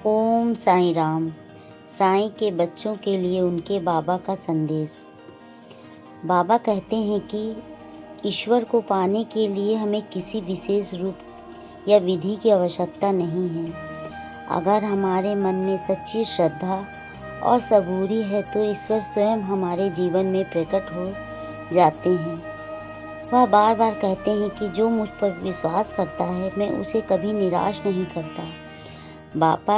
ओम साईं राम। साईं के बच्चों के लिए उनके बाबा का संदेश। बाबा कहते हैं कि ईश्वर को पाने के लिए हमें किसी विशेष रूप या विधि की आवश्यकता नहीं है। अगर हमारे मन में सच्ची श्रद्धा और सबूरी है तो ईश्वर स्वयं हमारे जीवन में प्रकट हो जाते हैं। वह बार बार कहते हैं कि जो मुझ पर विश्वास करता है मैं उसे कभी निराश नहीं करता। बाबा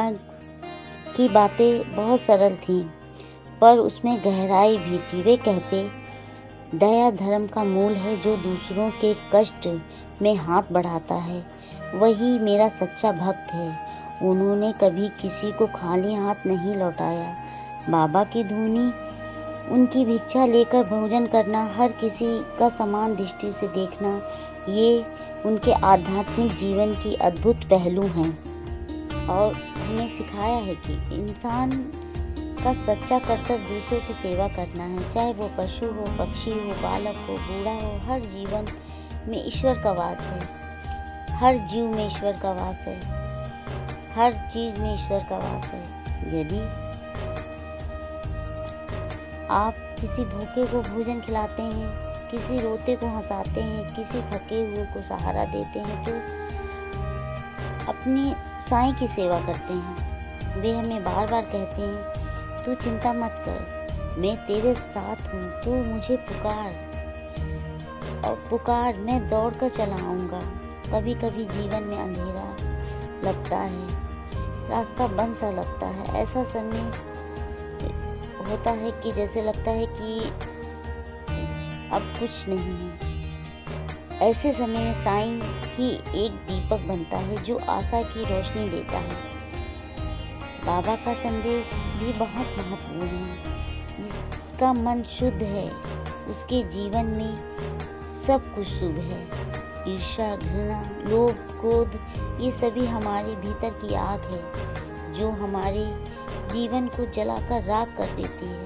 की बातें बहुत सरल थीं, पर उसमें गहराई भी थी। वे कहते, दया धर्म का मूल है। जो दूसरों के कष्ट में हाथ बढ़ाता है वही मेरा सच्चा भक्त है। उन्होंने कभी किसी को खाली हाथ नहीं लौटाया। बाबा की धुनी, उनकी भिक्षा लेकर भोजन करना, हर किसी का समान दृष्टि से देखना, ये उनके आध्यात्मिक जीवन की अद्भुत पहलू हैं और हमें सिखाया है कि इंसान का सच्चा कर्तव्य दूसरों की सेवा करना है। चाहे वो पशु हो, पक्षी हो, बालक हो, बूढ़ा हो, हर जीवन में ईश्वर का वास है। हर जीव में ईश्वर का वास है। हर चीज में ईश्वर का वास है। यदि आप किसी भूखे को भोजन खिलाते हैं, किसी रोते को हंसाते हैं, किसी थके हुए को सहारा देते हैं तो अपनी साईं की सेवा करते हैं। वे हमें बार बार कहते हैं, तू चिंता मत कर, मैं तेरे साथ हूँ, तू मुझे पुकार और पुकार, मैं दौड़ कर चला आऊँगा। कभी कभी जीवन में अंधेरा लगता है, रास्ता बंद सा लगता है। ऐसा समय होता है कि जैसे लगता है कि अब कुछ नहीं है। ऐसे समय में साईं ही एक दीपक बनता है जो आशा की रोशनी देता है। बाबा का संदेश भी बहुत महत्वपूर्ण है। जिसका मन शुद्ध है उसके जीवन में सब कुछ शुभ है। ईर्ष्या, घृणा, लोभ, क्रोध, ये सभी हमारे भीतर की आग है जो हमारे जीवन को जलाकर राख कर देती है।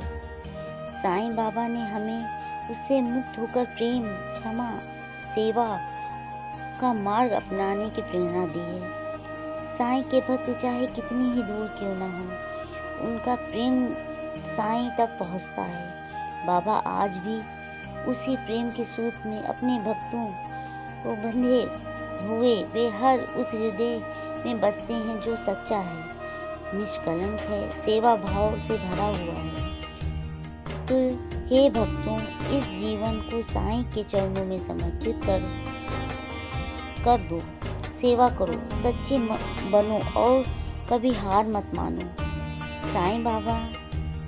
साईं बाबा ने हमें उससे मुक्त होकर प्रेम, क्षमा, सेवा का मार्ग अपनाने की प्रेरणा दी है। साईं के भक्त चाहे कितनी ही दूर क्यों ना हो, उनका प्रेम साईं तक पहुंचता है। बाबा आज भी उसी प्रेम के सूत में अपने भक्तों को बंधे हुए वे हर उस हृदय में बसते हैं जो सच्चा है, निष्कलंक है, सेवा भाव से भरा हुआ है। तो हे भक्तों, इस जीवन को साईं के चरणों में समर्पित कर दो। सेवा करो, सच्चे बनो और कभी हार मत मानो। साईं बाबा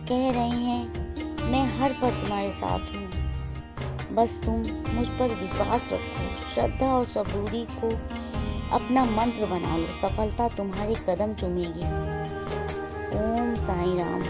कह रहे हैं, मैं हर पल तुम्हारे साथ हूँ, बस तुम मुझ पर विश्वास रखो। श्रद्धा और सबूरी को अपना मंत्र बना लो, सफलता तुम्हारे कदम चूमेगी। ओम साईं राम।